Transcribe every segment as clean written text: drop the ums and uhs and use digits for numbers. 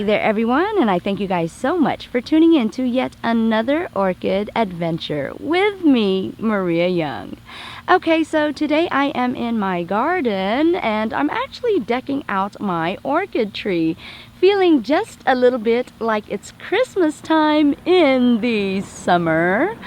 there everyone, and I thank you guys so much for tuning in to yet another orchid adventure with me, Maria Young. Okay, so today I am in my garden and I'm actually decking out my orchid tree, feeling just a little bit like it's Christmas time in the summer.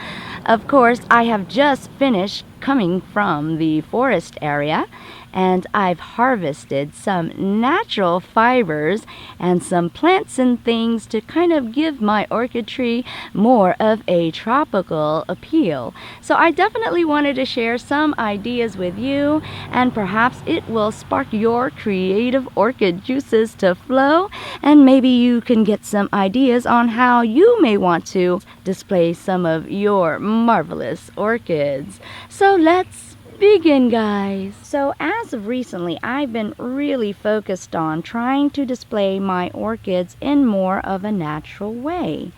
Of course, I have just finished coming from the forest area and I've harvested some natural fibers and some plants and things to kind of give my orchid tree more of a tropical appeal. So I definitely wanted to share some ideas with you, and perhaps it will spark your creative orchid juices to flow, and maybe you can get some ideas on how you may want to display some of your marvelous orchids. So let's begin, guys. So as of recently, I've been really focused on trying to display my orchids in more of a natural way.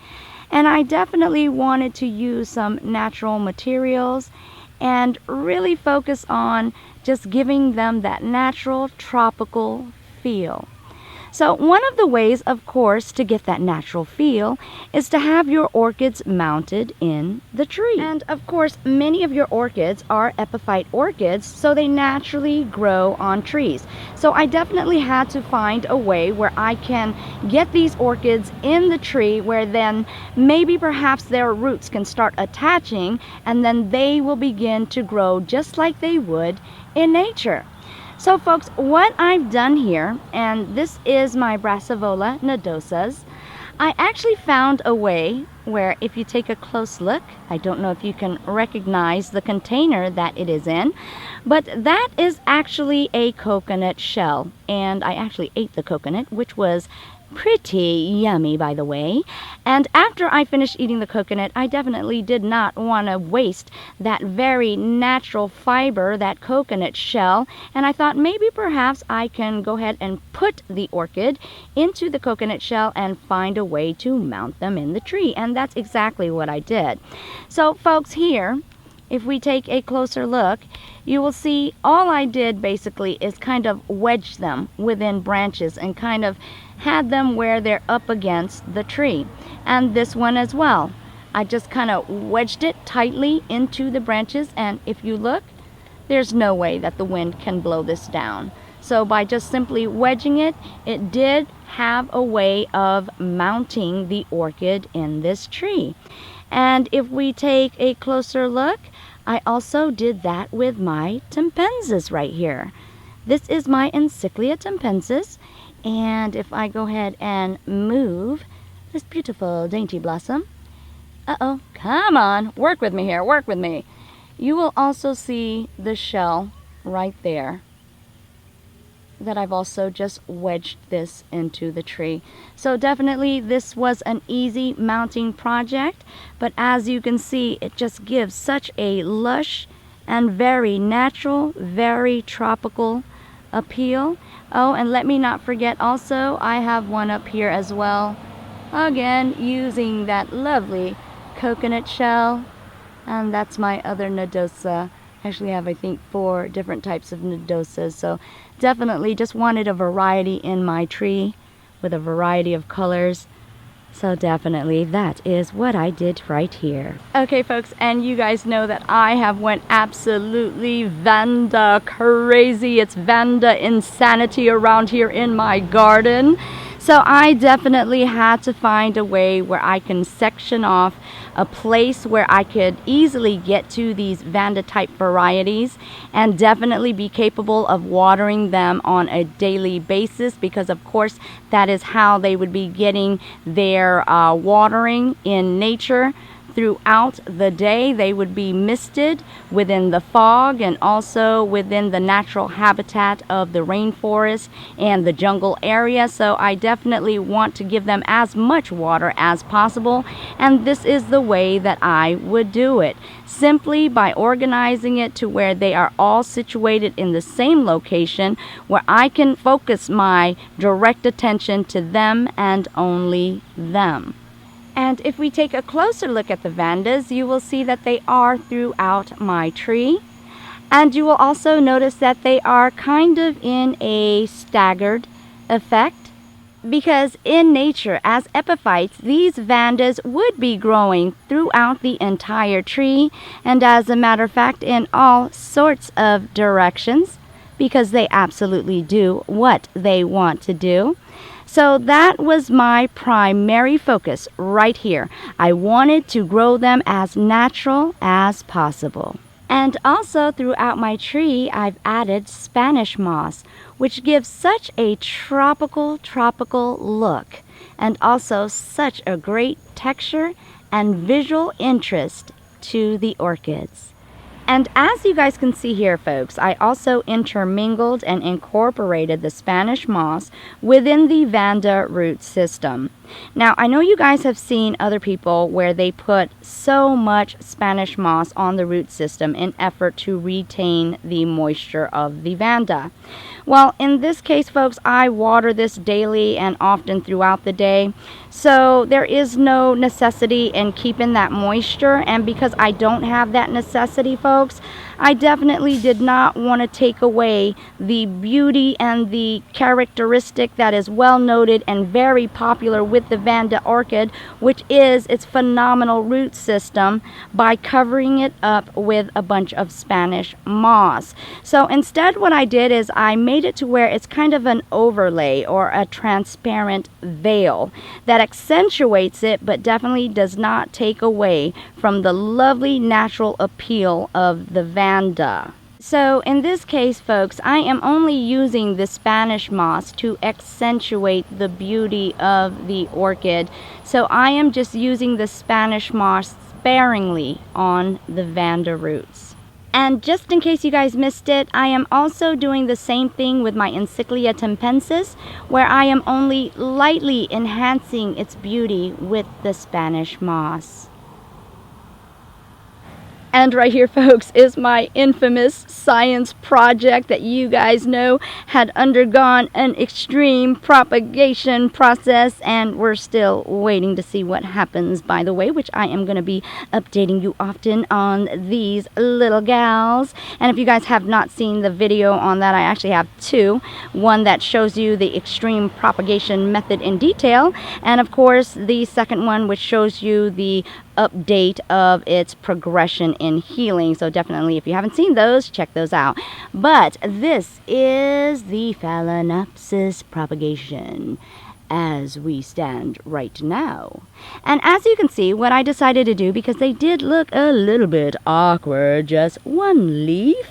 And I definitely wanted to use some natural materials and really focus on just giving them that natural tropical feel. So one of the ways, of course, to get that natural feel is to have your orchids mounted in the tree. And of course, many of your orchids are epiphyte orchids, so they naturally grow on trees. So I definitely had to find a way where I can get these orchids in the tree, where then maybe perhaps their roots can start attaching and then they will begin to grow just like they would in nature. So folks, what I've done here, and this is my Brassivola nodosas, I actually found a way where if you take a close look, I don't know if you can recognize the container that it is in, but that is actually a coconut shell. And I actually ate the coconut, which was pretty yummy, by the way. And after I finished eating the coconut, I definitely did not want to waste that very natural fiber, that coconut shell, and I thought maybe perhaps I can go ahead and put the orchid into the coconut shell and find a way to mount them in the tree. And that's exactly what I did. So folks, here, if we take a closer look, you will see all I did basically is kind of wedge them within branches and kind of had them where they're up against the tree. And this one as well. I just kind of wedged it tightly into the branches, and if you look, there's no way that the wind can blow this down. So by just simply wedging it, it did have a way of mounting the orchid in this tree. And if we take a closer look, I also did that with my Timpensis right here. This is my Encyclia Timpensis, and if I go ahead and move this beautiful dainty blossom, come on, work with me here, work with me. You will also see the shell right there that I've also just wedged this into the tree. So definitely this was an easy mounting project, but as you can see, it just gives such a lush and very natural, very tropical appeal. Oh, and let me not forget also, I have one up here as well, again using that lovely coconut shell, and that's my other nodosa. I actually have, I think, 4 different types of nodosas, so definitely just wanted a variety in my tree with a variety of colors. So definitely that is what I did right here. Okay folks, and you guys know that I have went absolutely Vanda crazy. It's Vanda insanity around here in my garden. So I definitely had to find a way where I can section off a place where I could easily get to these Vanda type varieties and definitely be capable of watering them on a daily basis, because of course that is how they would be getting their watering in nature. Throughout the day, they would be misted within the fog and also within the natural habitat of the rainforest and the jungle area. So I definitely want to give them as much water as possible, and this is the way that I would do it, simply by organizing it to where they are all situated in the same location, where I can focus my direct attention to them and only them. And if we take a closer look at the Vandas, you will see that they are throughout my tree. And you will also notice that they are kind of in a staggered effect. Because in nature, as epiphytes, these vandas would be growing throughout the entire tree, and as a matter of fact, in all sorts of directions, because they absolutely do what they want to do. So that was my primary focus right here. I wanted to grow them as natural as possible. And also throughout my tree, I've added Spanish moss, which gives such a tropical look, and also such a great texture and visual interest to the orchids. And as you guys can see here, folks, I also intermingled and incorporated the Spanish moss within the Vanda root system. Now, I know you guys have seen other people where they put so much Spanish moss on the root system in effort to retain the moisture of the Vanda. Well, in this case, folks, I water this daily and often throughout the day. So there is no necessity in keeping that moisture. And because I don't have that necessity, folks, I definitely did not want to take away the beauty and the characteristic that is well noted and very popular with the Vanda orchid, which is its phenomenal root system, by covering it up with a bunch of Spanish moss. So instead what I did is I made it to where it's kind of an overlay or a transparent veil that accentuates it but definitely does not take away from the lovely natural appeal of the Vanda. So in this case, folks, I am only using the Spanish moss to accentuate the beauty of the orchid. So I am just using the Spanish moss sparingly on the Vanda roots. And just in case you guys missed it, I am also doing the same thing with my Encyclia tempensis, where I am only lightly enhancing its beauty with the Spanish moss. And right here, folks, is my infamous science project that you guys know had undergone an extreme propagation process, and we're still waiting to see what happens, by the way, which I am going to be updating you often on these little gals. And if you guys have not seen the video on that, I actually have two. One that shows you the extreme propagation method in detail, and of course the second one which shows you the update of its progression in healing. So definitely, if you haven't seen those, check those out. But this is the Phalaenopsis propagation as we stand right now. And as you can see, what I decided to do, because they did look a little bit awkward, just one leaf,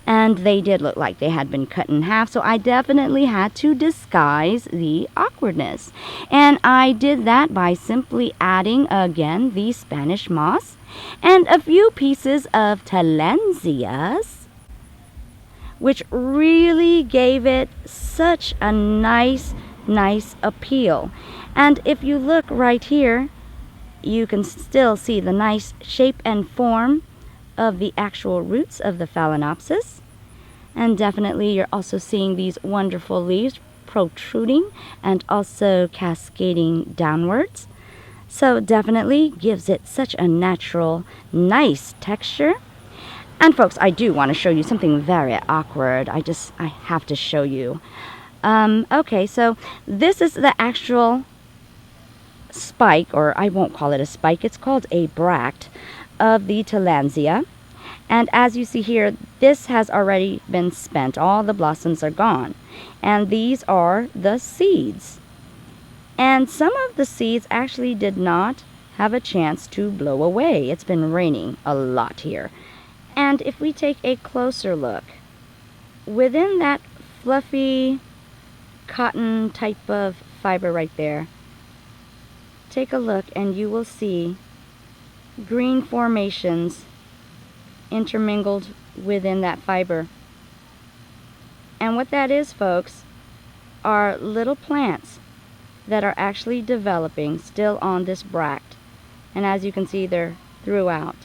and they did look like they had been cut in half, so I definitely had to disguise the awkwardness. And I did that by simply adding, again, the Spanish moss and a few pieces of Tillandsias, which really gave it such a nice appeal. And if you look right here, you can still see the nice shape and form of the actual roots of the Phalaenopsis. And definitely you're also seeing these wonderful leaves protruding and also cascading downwards. So definitely gives it such a natural, nice texture. And folks, I do want to show you something very awkward. I have to show you. Okay, so this is the actual spike, or I won't call it a spike, it's called a bract of the Tillandsia. And as you see here, this has already been spent. All the blossoms are gone. And these are the seeds. And some of the seeds actually did not have a chance to blow away. It's been raining a lot here. And if we take a closer look, within that fluffy cotton type of fiber right there, take a look and you will see green formations intermingled within that fiber. And what that is, folks, are little plants that are actually developing still on this bract. And as you can see, they're throughout.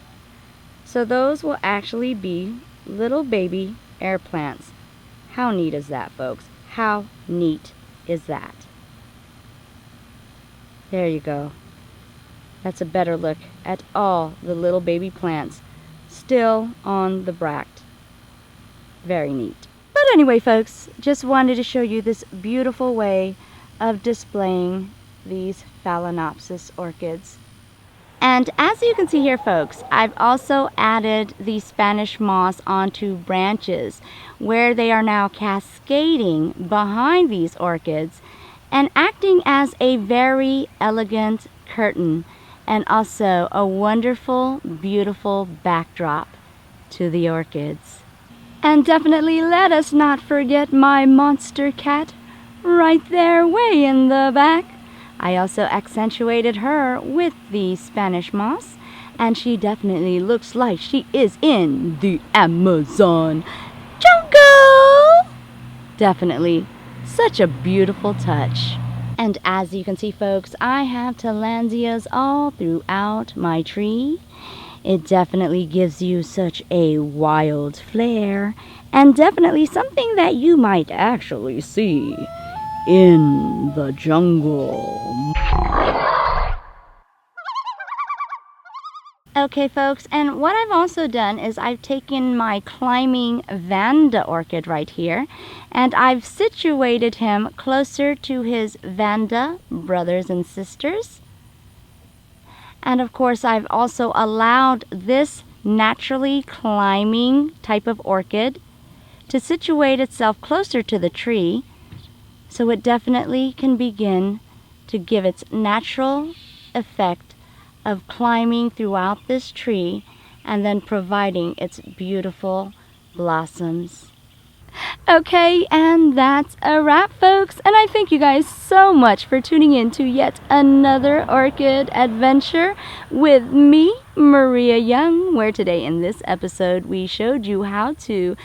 So those will actually be little baby air plants. How neat is that, folks? How neat is that? There you go. That's a better look at all the little baby plants still on the bract. Very neat. But anyway, folks, just wanted to show you this beautiful way of displaying these Phalaenopsis orchids. And as you can see here, folks, I've also added the Spanish moss onto branches where they are now cascading behind these orchids and acting as a very elegant curtain and also a wonderful, beautiful backdrop to the orchids. And definitely let us not forget my monster cat right there way in the back. I also accentuated her with the Spanish moss, and she definitely looks like she is in the Amazon jungle. Definitely such a beautiful touch. And as you can see, folks, I have Tillandsias all throughout my tree. It definitely gives you such a wild flair, and definitely something that you might actually see in the jungle. Okay, folks, and what I've also done is I've taken my climbing Vanda orchid right here, and I've situated him closer to his Vanda brothers and sisters. And of course, I've also allowed this naturally climbing type of orchid to situate itself closer to the tree, so it definitely can begin to give its natural effect of climbing throughout this tree and then providing its beautiful blossoms. Okay, and that's a wrap, folks, and I thank you guys so much for tuning in to yet another orchid adventure with me, Maria Young, where today in this episode we showed you how to